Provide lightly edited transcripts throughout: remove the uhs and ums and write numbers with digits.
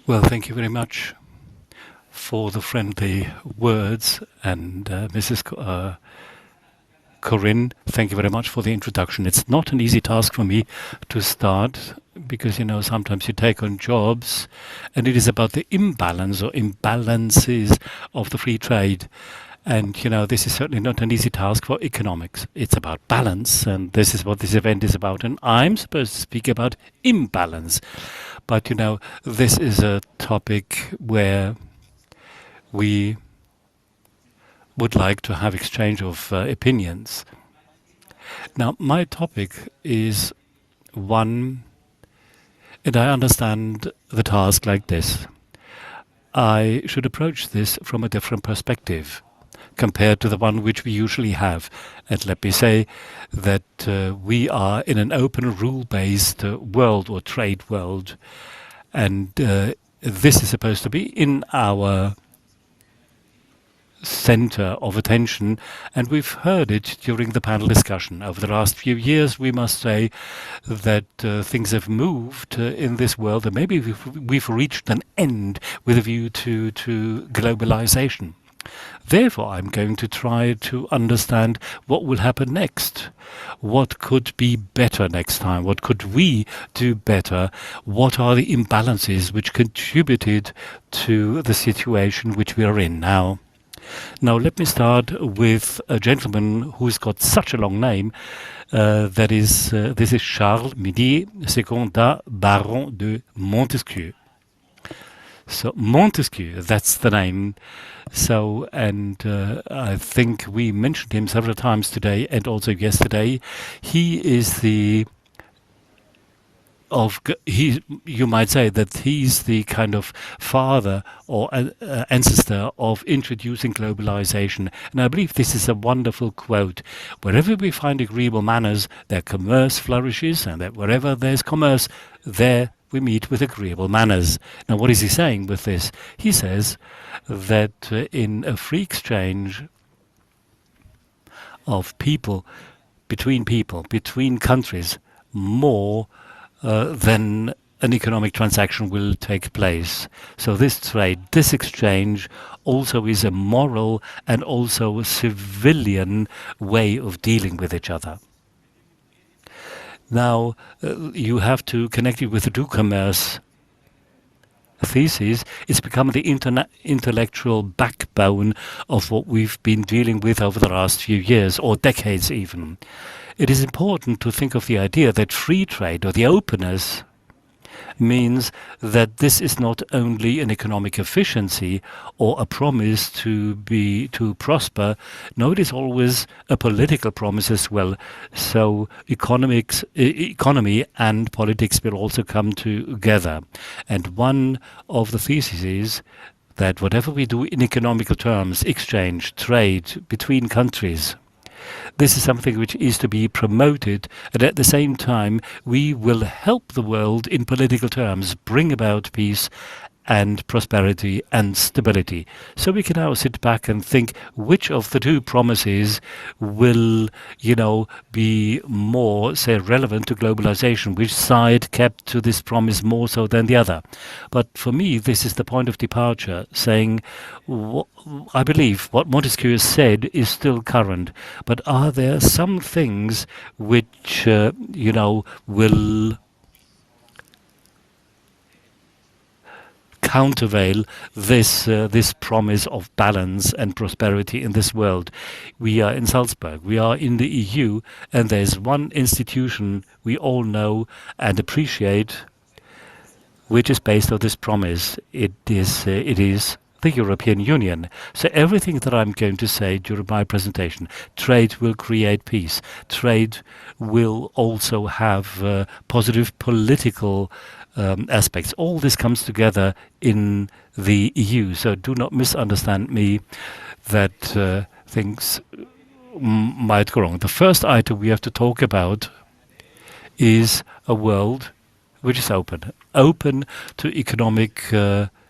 Well, thank you very much for the friendly words, and Mrs. Corinne, thank you very much for the introduction. It's not an easy task for me to start because, sometimes you take on jobs and it is about the imbalance or imbalances of the free trade. And, this is certainly not an easy task for economics. It's about balance, and this is what this event is about. And I'm supposed to speak about imbalance. But, this is a topic where we would like to have exchange of opinions. Now, my topic is one, and I understand the task like this. I should approach this from a different perspective compared to the one which we usually have. And let me say that we are in an open rule-based world or trade world, and this is supposed to be in our center of attention, and we've heard it during the panel discussion. Over the last few years, we must say that things have moved in this world, and maybe we've reached an end with a view to globalization. Therefore, I'm going to try to understand what will happen next. What could be better next time? What could we do better? What are the imbalances which contributed to the situation which we are in now? Now, let me start with a gentleman who's got such a long name. This is Charles Midi, Secondat Baron de Montesquieu. So Montesquieu, that's the name. So, and I think we mentioned him several times today and also yesterday. He is you might say that he's the kind of father or ancestor of introducing globalization. And I believe this is a wonderful quote. Wherever we find agreeable manners, there commerce flourishes, and that wherever there's commerce, there we meet with agreeable manners. Now, what is he saying with this? He says that in a free exchange of people, between countries, more then an economic transaction will take place. So this trade, this exchange also is a moral and also a civilian way of dealing with each other. Now, you have to connect it with the do commerce thesis. It's become the intellectual backbone of what we've been dealing with over the last few years, or decades even. It is important to think of the idea that free trade, or the openness, means that this is not only an economic efficiency or a promise to prosper. No, it is always a political promise as well. So economy and politics will also come together. And one of the theses is that whatever we do in economical terms, exchange, trade between countries, this is something which is to be promoted, and at the same time we will help the world in political terms, bring about peace and prosperity and stability. So we can now sit back and think which of the two promises will, be more, say, relevant to globalization, which side kept to this promise more so than the other. But for me, this is the point of departure, saying, I believe what Montesquieu said is still current, but are there some things which, will countervail this promise of balance and prosperity in this world? We are in Salzburg, we are in the EU, and there's one institution we all know and appreciate, which is based on this promise. It is the European Union. So everything that I'm going to say during my presentation, trade will create peace. Trade will also have positive political aspects. All this comes together in the EU. So do not misunderstand me that things might go wrong. The first item we have to talk about is a world which is open to economic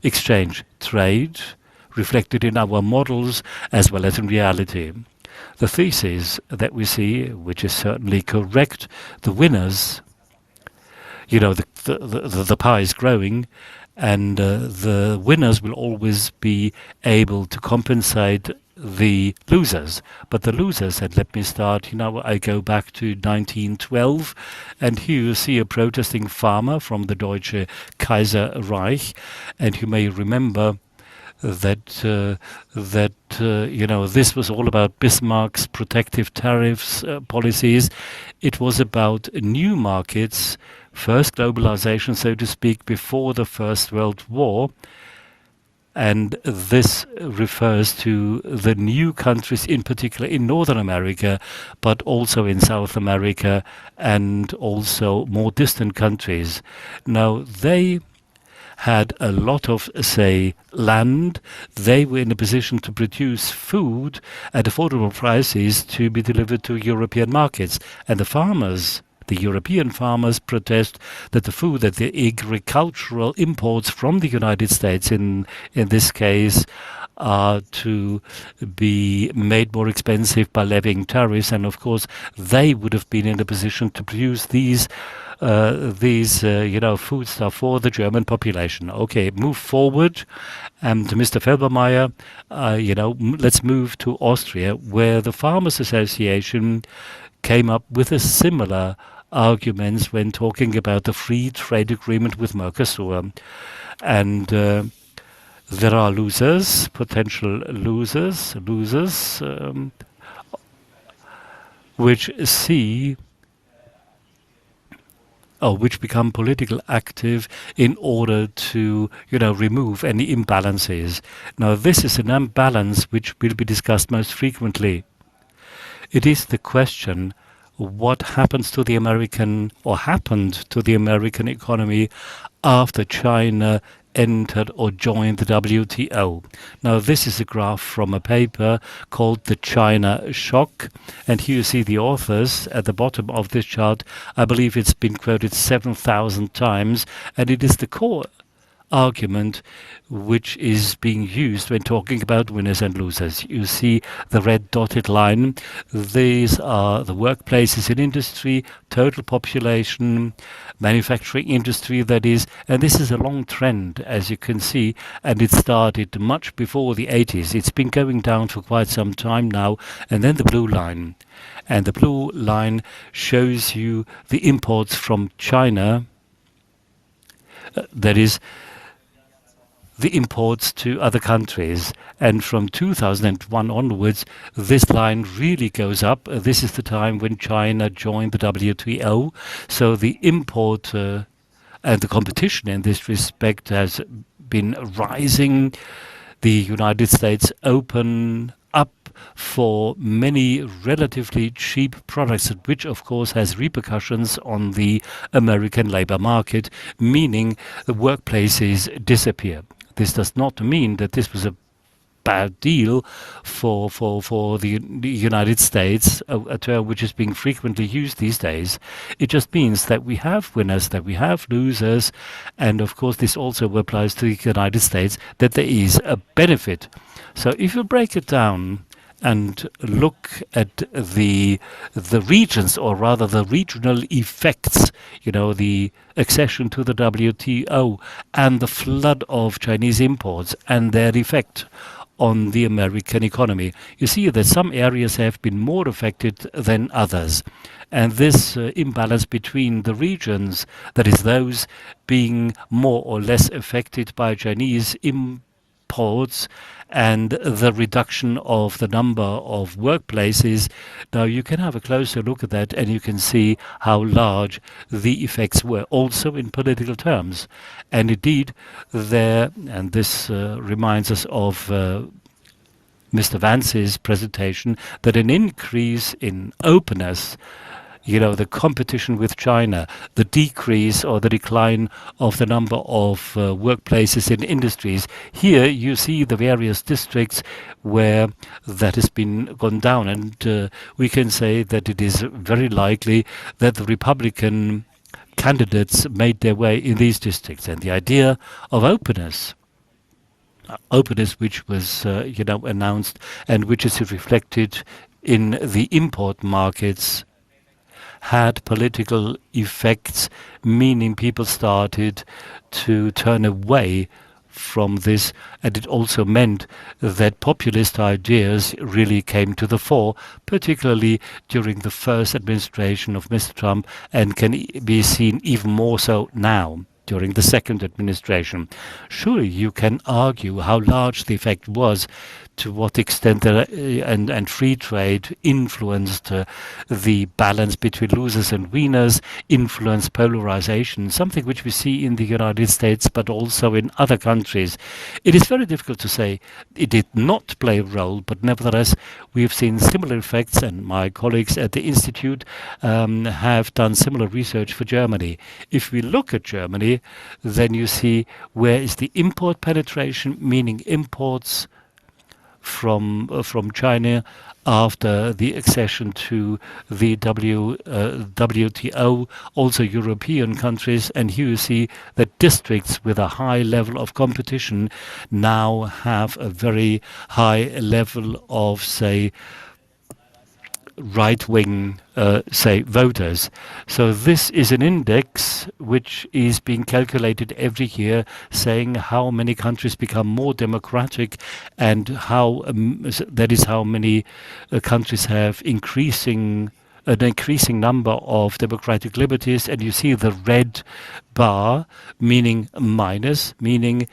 exchange, trade, reflected in our models as well as in reality. The thesis that we see, which is certainly correct, the winners, the pie is growing, and the winners will always be able to compensate the losers. But the losers, and let me start, I go back to 1912, and here you see a protesting farmer from the Deutsche Kaiserreich, and you may remember that this was all about Bismarck's protective tariffs policies. It was about new markets, first globalization, so to speak, before the First World War. And this refers to the new countries, in particular in Northern America, but also in South America and also more distant countries. Now, they had a lot of, say, land. They were in a position to produce food at affordable prices to be delivered to European markets. And the European farmers protest that the food, that the agricultural imports from the United States, in this case, are to be made more expensive by levying tariffs. And of course, they would have been in a position to produce these foodstuff for the German population. Okay, move forward. And Mr. Felbermayr, let's move to Austria, where the Farmers Association came up with a similar arguments when talking about the free trade agreement with Mercosur. And there are losers, potential losers, which become political active in order to, remove any imbalances. Now, this is an imbalance which will be discussed most frequently. It is the question, what happens to the American, or happened to the American economy after China entered or joined the WTO. Now, this is a graph from a paper called The China Shock, and here you see the authors at the bottom of this chart. I believe it's been quoted 7,000 times, and it is the core argument which is being used when talking about winners and losers. You see the red dotted line. These are the workplaces in industry, total population, manufacturing industry, that is, and this is a long trend, as you can see, and it started much before the 80s. It's been going down for quite some time now. And then the blue line. And the blue line shows you the imports from China, that is, the imports to other countries. And from 2001 onwards, this line really goes up. This is the time when China joined the WTO. So the import and the competition in this respect has been rising. The United States open up for many relatively cheap products, which of course has repercussions on the American labor market, meaning the workplaces disappear. This does not mean that this was a bad deal for the United States, a term which is being frequently used these days. It just means that we have winners, that we have losers, and of course this also applies to the United States, that there is a benefit. So if you break it down and look at the regions, or rather the regional effects, the accession to the WTO and the flood of Chinese imports and their effect on the American economy, you see that some areas have been more affected than others. And this imbalance between the regions, that is, those being more or less affected by Chinese imports, and the reduction of the number of workplaces. Now you can have a closer look at that, and you can see how large the effects were, also in political terms. And indeed, and this reminds us of Mr. Vance's presentation, that an increase in openness, the competition with China, the decrease or the decline of the number of workplaces in industries. Here you see the various districts where that has been gone down, and we can say that it is very likely that the Republican candidates made their way in these districts. And the idea of openness which was announced, and which is reflected in the import markets, had political effects, meaning people started to turn away from this, and it also meant that populist ideas really came to the fore, particularly during the first administration of Mr. Trump, and can be seen even more so now during the second administration. Surely you can argue how large the effect was, to what extent and free trade influenced the balance between losers and winners, influenced polarization, something which we see in the United States but also in other countries. It is very difficult to say it did not play a role, but nevertheless we have seen similar effects, and my colleagues at the Institute have done similar research for Germany. If we look at Germany, then you see where is the import penetration, meaning imports from China after the accession to the WTO, also European countries, and here you see that districts with a high level of competition now have a very high level of, say, right-wing, voters. So this is an index which is being calculated every year, saying how many countries become more democratic and how that is how many countries have an increasing number of democratic liberties. And you see the red bar, meaning minus, meaning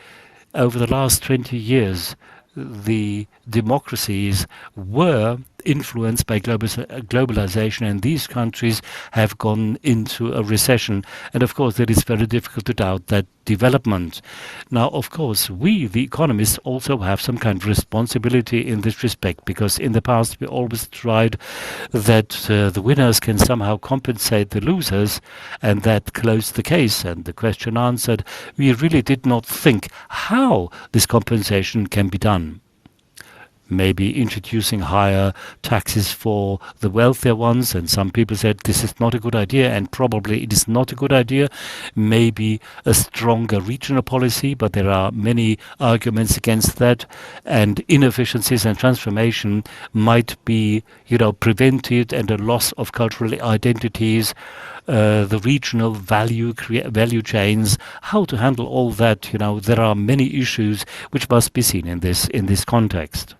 over the last 20 years the democracies were influenced by globalization, and these countries have gone into a recession. And of course, it is very difficult to doubt that development. Now, of course, we, the economists, also have some kind of responsibility in this respect, because in the past we always tried that the winners can somehow compensate the losers, and that closed the case. And the question answered, we really did not think how this compensation can be done. Maybe introducing higher taxes for the wealthier ones, and some people said this is not a good idea, and probably it is not a good idea. Maybe a stronger regional policy, but there are many arguments against that, and inefficiencies and transformation might be, prevented, and a loss of cultural identities, the regional value chains, how to handle all that. There are many issues which must be seen in this context.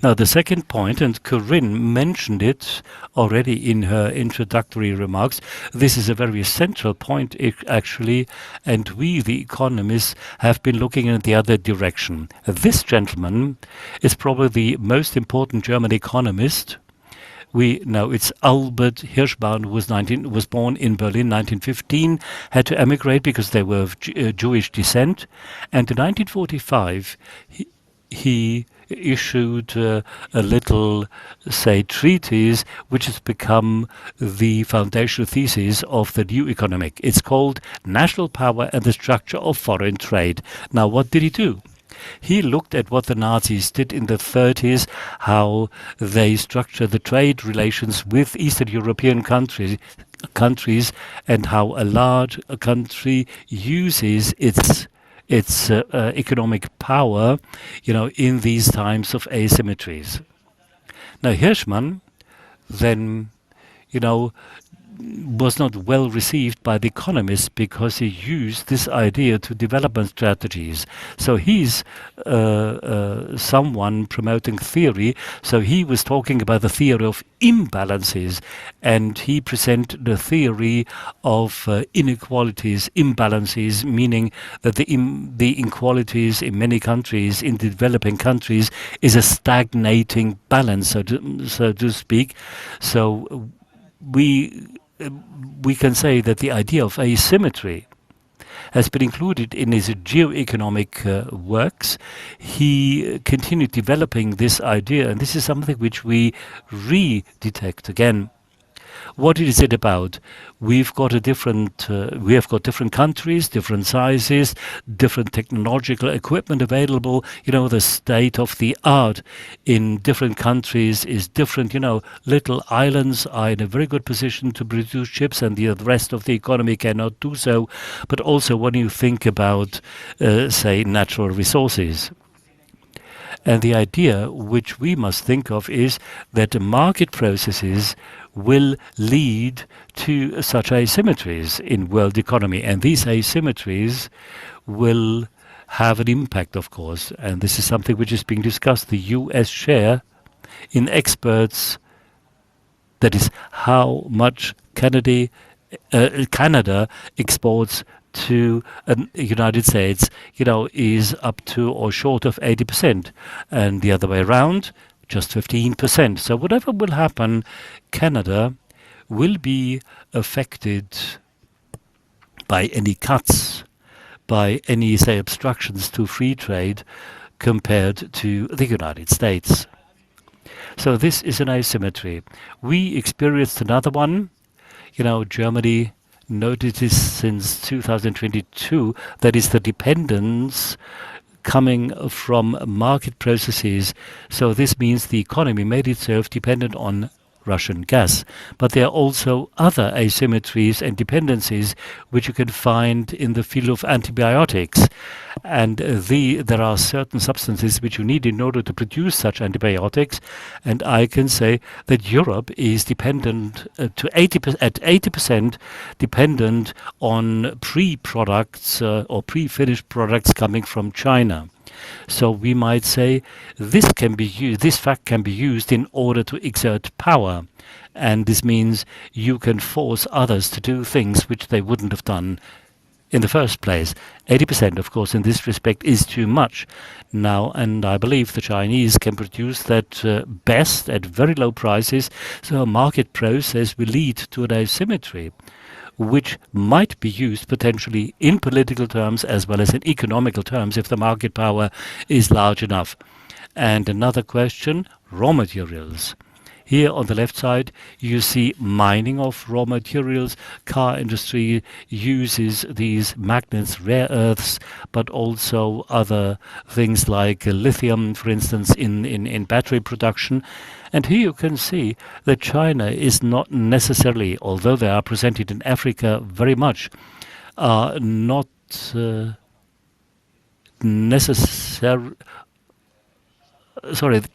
Now, the second point, and Corinne mentioned it already in her introductory remarks, this is a very central point, actually, and we, the economists, have been looking in the other direction. This gentleman is probably the most important German economist. We know it's Albert Hirschbaum, who was born in Berlin 1915, had to emigrate because they were of Jewish descent, and in 1945 he issued a little, treatise which has become the foundational thesis of the new economic. It's called National Power and the Structure of Foreign Trade. Now, what did he do? He looked at what the Nazis did in the 30s, how they structured the trade relations with Eastern European countries, and how a large country uses its economic power, in these times of asymmetries. Now, Hirschman then, was not well received by the economists because he used this idea to development strategies. So he's someone promoting theory. So he was talking about the theory of imbalances, and he presented the theory of inequalities, imbalances, meaning that the inequalities in many countries, in developing countries, is a stagnating balance, so to speak. So we can say that the idea of asymmetry has been included in his geoeconomic works. He continued developing this idea, and this is something which we redetect again. What is it about? We have got different countries, different sizes, different technological equipment available. The state of the art in different countries is different. Little islands are in a very good position to produce chips, and the rest of the economy cannot do so. But also when you think about, natural resources. And the idea which we must think of is that the market processes will lead to such asymmetries in world economy. And these asymmetries will have an impact, of course. And this is something which is being discussed. The US share in experts, that is how much Canada exports to the United States, is up to or short of 80%, and the other way around, just 15%. So whatever will happen, Canada will be affected by any cuts, by any, say, obstructions to free trade compared to the United States. So this is an asymmetry. We experienced another one. Germany noticed since 2022, that is the dependence coming from market processes. So this means the economy made itself dependent on Russian gas. But there are also other asymmetries and dependencies which you can find in the field of antibiotics. And there are certain substances which you need in order to produce such antibiotics. And I can say that Europe is dependent at 80% dependent on pre-products or pre-finished products coming from China. So we might say this fact can be used in order to exert power. And this means you can force others to do things which they wouldn't have done in the first place. 80%, of course, in this respect is too much now, and I believe the Chinese can produce that best at very low prices. So a market process will lead to an asymmetry, which might be used potentially in political terms as well as in economical terms if the market power is large enough. And another question, raw materials. Here on the left side, you see mining of raw materials. Car industry uses these magnets, rare earths, but also other things like lithium, for instance, in battery production. And here you can see that China is not necessarily, although they are presented in Africa very much, not necessarily.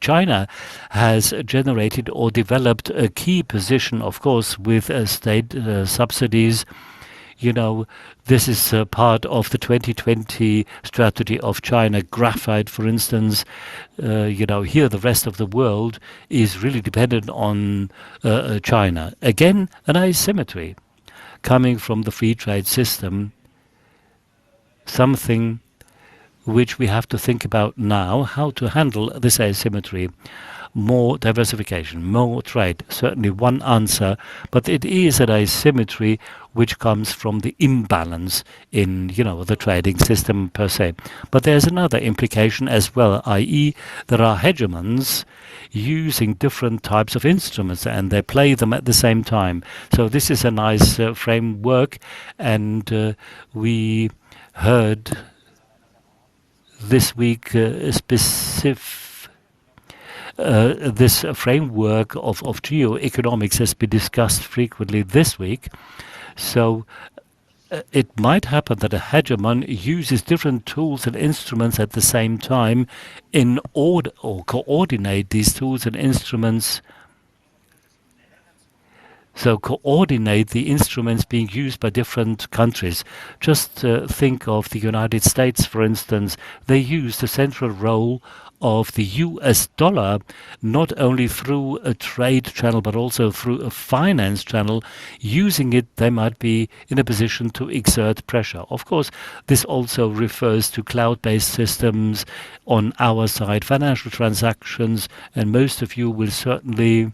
China has generated or developed a key position, of course, with state subsidies. This is part of the 2020 strategy of China. Graphite, for instance, here the rest of the world is really dependent on China. Again, an asymmetry coming from the free trade system, something which we have to think about now, how to handle this asymmetry. More diversification, more trade, certainly one answer, but it is an asymmetry which comes from the imbalance in, the trading system per se. But there's another implication as well, i.e. there are hegemons using different types of instruments and they play them at the same time. So this is a nice framework, and we heard this week this framework of geoeconomics has been discussed frequently this week. So it might happen that a hegemon uses different tools and instruments at the same time in order or coordinate these tools and instruments. So coordinate the instruments being used by different countries. Just think of the United States, for instance. They use the central role of the US dollar, not only through a trade channel, but also through a finance channel. Using it, they might be in a position to exert pressure. Of course, this also refers to cloud-based systems on our side, financial transactions, and most of you will certainly,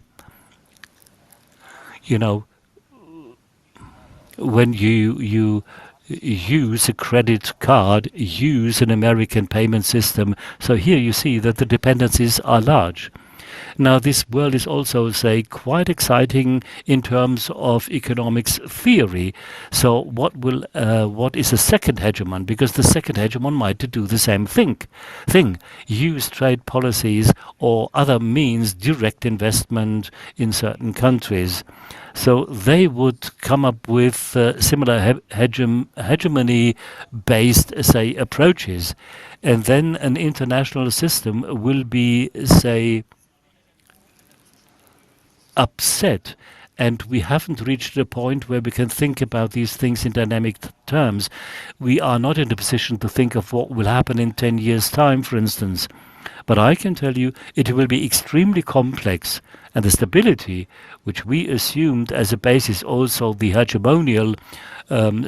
when you use a credit card, use an American payment system. So here you see that the dependencies are large. Now, this world is also, say, quite exciting in terms of economics theory. So, what is a second hegemon? Because the second hegemon might do the same thing, use trade policies or other means, direct investment in certain countries. So they would come up with similar hegemony-based, say, approaches, and then an international system will be, say, upset. And we haven't reached a point where we can think about these things in dynamic terms. We are not in a position to think of what will happen in 10 years' time, for instance. But I can tell you it will be extremely complex, and the stability, which we assumed as a basis, also the hegemonial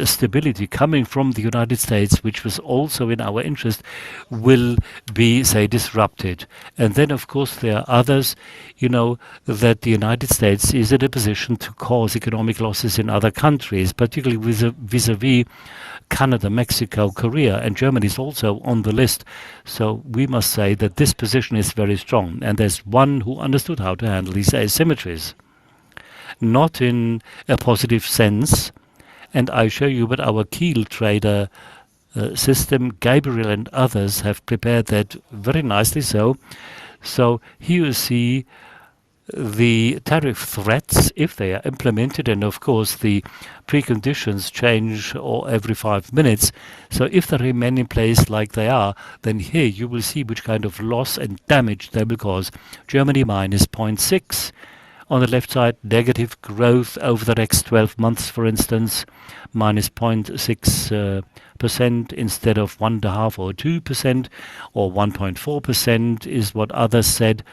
stability coming from the United States, which was also in our interest, will be, say, disrupted. And then, of course, there are others, that the United States is in a position to cause economic losses in other countries, particularly vis-a-vis Canada, Mexico, Korea, and Germany is also on the list. So we must say that this position is very strong, and there's one who understood how to handle these asymmetries. Not in a positive sense, and I show you what our Kiel trader system, Gabriel and others have prepared that very nicely. So here you see the tariff threats, if they are implemented, and of course the preconditions change every 5 minutes. So if they remain in place like they are, then here you will see which kind of loss and damage they will cause. Germany minus 0.6. On the left side, negative growth over the next 12 months, for instance, minus 0.6% instead of 1.5 or 2%, or 1.4% is what others said.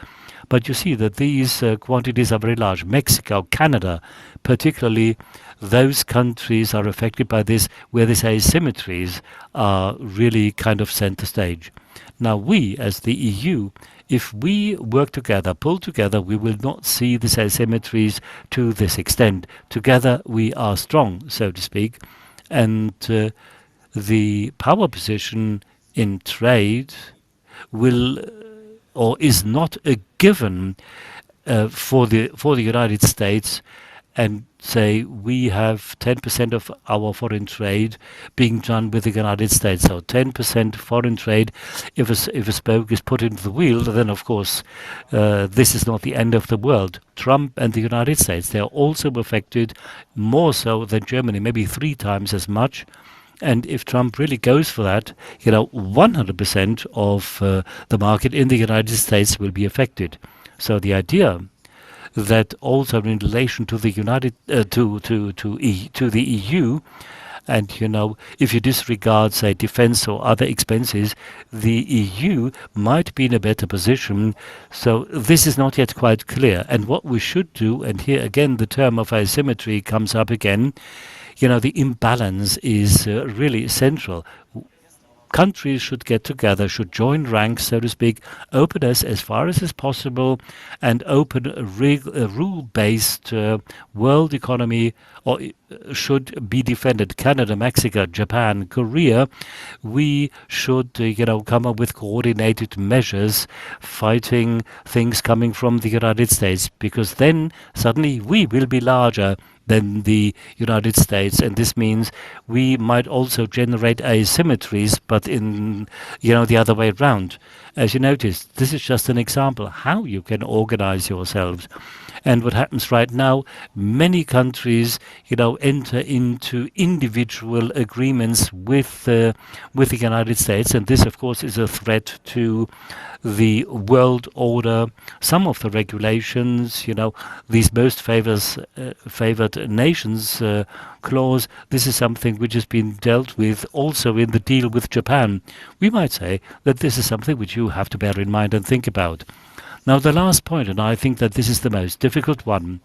But you see that these quantities are very large. Mexico, Canada, particularly, those countries are affected by this, where these asymmetries are really kind of center stage. Now we, as the EU, if we work together, pull together, we will not see these asymmetries to this extent. Together we are strong, so to speak, and the power position in trade will or is not a given for the United States, and say we have 10% of our foreign trade being done with the United States. So 10% foreign trade, if a spoke is put into the wheel, then of course this is not the end of the world. Trump and the United States, they are also affected, more so than Germany, maybe 3 times as much. And if Trump really goes for that, 100% of the market in the United States will be affected. So the idea that also in relation to the to the EU, and if you disregard, say, defense or other expenses, the EU might be in a better position. So this is not yet quite clear. And what we should do, and here again the term of asymmetry comes up again, the imbalance is really central. Countries should get together, should join ranks, so to speak, openness as far as is possible, and open a rule-based world economy should be defended. Canada, Mexico, Japan, Korea, we should, come up with coordinated measures fighting things coming from the United States, because then suddenly we will be larger than the United States, and this means we might also generate asymmetries, but in the other way around. As you notice, this is just an example how you can organize yourselves. And what happens right now, many countries, enter into individual agreements with the United States, and this, of course, is a threat to the world order. Some of the regulations, these most favored nations clause, this is something which has been dealt with also in the deal with Japan. We might say that this is something which you have to bear in mind and think about. Now, the last point, and I think that this is the most difficult one,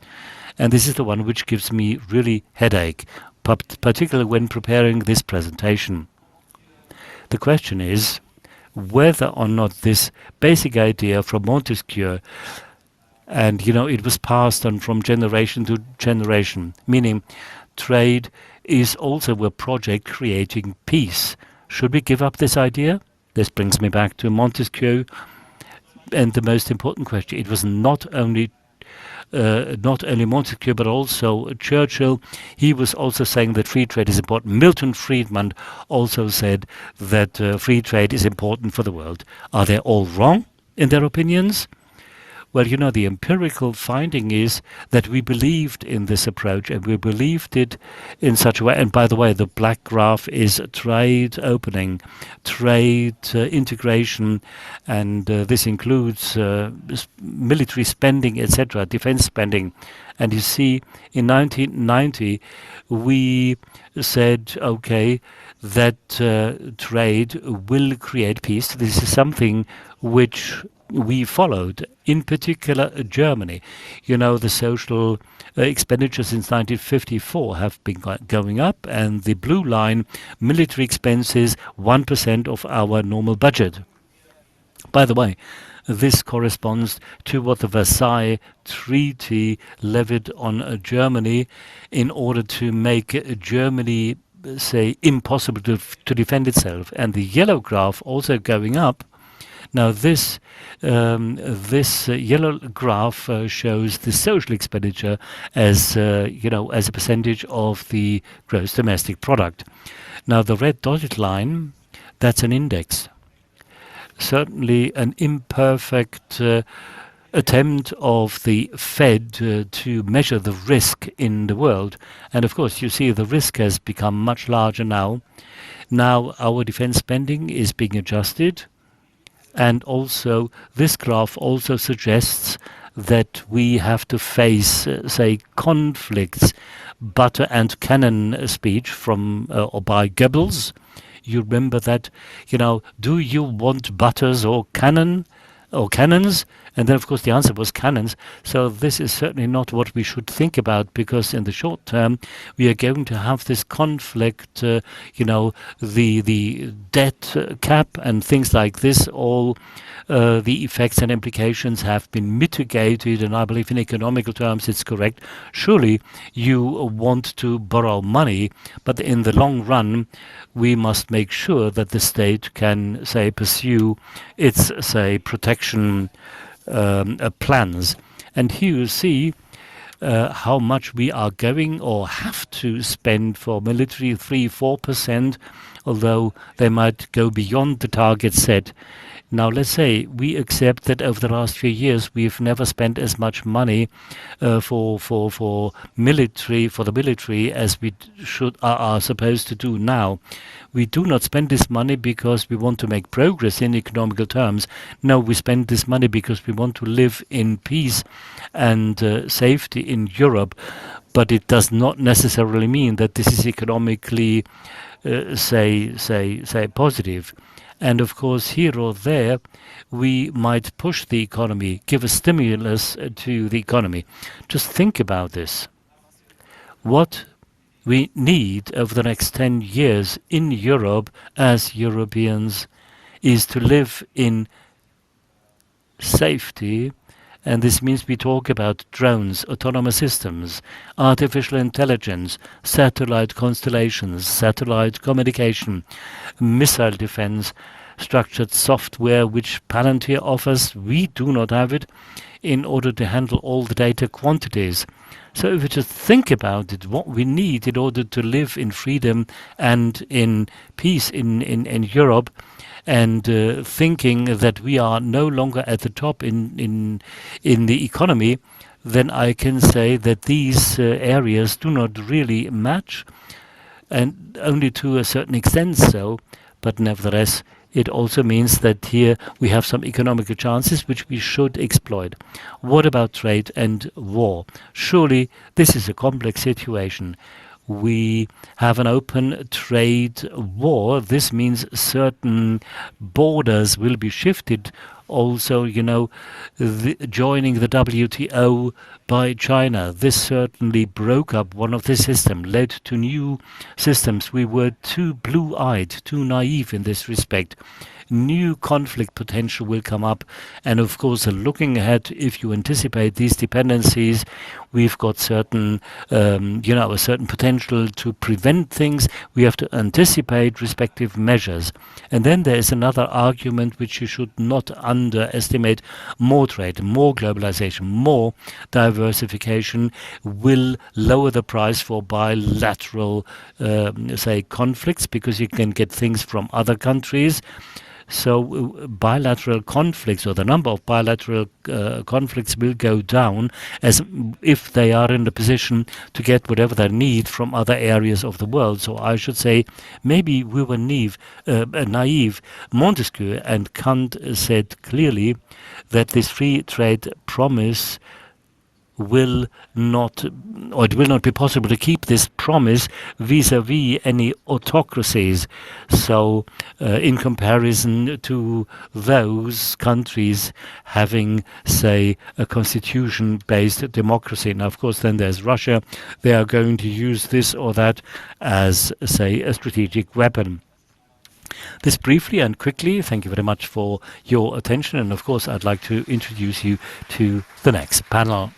and this is the one which gives me really headache, particularly when preparing this presentation. The question is whether or not this basic idea from Montesquieu, and it was passed on from generation to generation, meaning trade is also a project creating peace. Should we give up this idea? This brings me back to Montesquieu. and the most important question, it was not only Montesquieu but also Churchill. He was also saying that free trade is important. Milton Friedman also said that free trade is important for the world. Are they all wrong in their opinions? Well, the empirical finding is that we believed in this approach, and we believed it in such a way. And by the way, the black graph is trade opening, trade integration, and this includes military spending, etc., defense spending. And you see, in 1990, we said, okay, that trade will create peace. This is something which we followed, in particular Germany. The social expenditure since 1954 have been going up, and the blue line, military expenses, 1% of our normal budget. By the way, this corresponds to what the Versailles Treaty levied on Germany in order to make Germany, say, impossible to defend itself. And the yellow graph also going up. Now this yellow graph shows the social expenditure as as a percentage of the gross domestic product. Now the red dotted line, that's an index. Certainly an imperfect attempt of the Fed to measure the risk in the world. And of course, you see the risk has become much larger now. Now our defense spending is being adjusted. And also, this graph also suggests that we have to face, say, conflicts, butter and cannon speech from or by Goebbels. You remember that, do you want butters or cannons? And then, of course, the answer was cannons. So this is certainly not what we should think about, because in the short term, we are going to have this conflict, the debt cap and things like this. All the effects and implications have been mitigated, and I believe in economical terms it's correct. Surely you want to borrow money, but in the long run, we must make sure that the state can, say, pursue its, say, protection plans. And here you see how much we are going or have to spend for military, 3-4%, although they might go beyond the target set. Now, let's say we accept that over the last few years we've never spent as much money for the military as we are supposed to do now. We do not spend this money because we want to make progress in economical terms. No, we spend this money because we want to live in peace and safety in Europe. But it does not necessarily mean that this is economically, say positive. And of course, here or there, we might push the economy, give a stimulus to the economy. Just think about this. What we need over the next 10 years in Europe as Europeans is to live in safety. And this means we talk about drones, autonomous systems, artificial intelligence, satellite constellations, satellite communication, missile defense, structured software which Palantir offers. We do not have it in order to handle all the data quantities. So if we just think about it, what we need in order to live in freedom and in peace in Europe, and thinking that we are no longer at the top in the economy, then I can say that these areas do not really match, and only to a certain extent so. But nevertheless, it also means that here we have some economical chances which we should exploit. What about trade and war? Surely this is a complex situation. We have an open trade war. This means certain borders will be shifted. Also, joining the WTO by China, this certainly broke up one of the systems, led to new systems. We were too blue-eyed, too naive in this respect. New conflict potential will come up, and of course, looking ahead, if you anticipate these dependencies, we've got certain, a certain potential to prevent things. We have to anticipate respective measures. And then there is another argument which you should not underestimate. More trade, more globalization, more diversification will lower the price for bilateral, say, conflicts, because you can get things from other countries. So bilateral conflicts, or the number of bilateral conflicts, will go down, as if they are in the position to get whatever they need from other areas of the world. So I should say maybe we were naive. Montesquieu and Kant said clearly that this free trade promise will not, or it will not be possible to keep this promise vis-a-vis any autocracies. So in comparison to those countries having, say, a constitution-based democracy. Now, of course, then there's Russia. They are going to use this or that as, say, a strategic weapon. This briefly and quickly. Thank you very much for your attention. And of course, I'd like to introduce you to the next panel.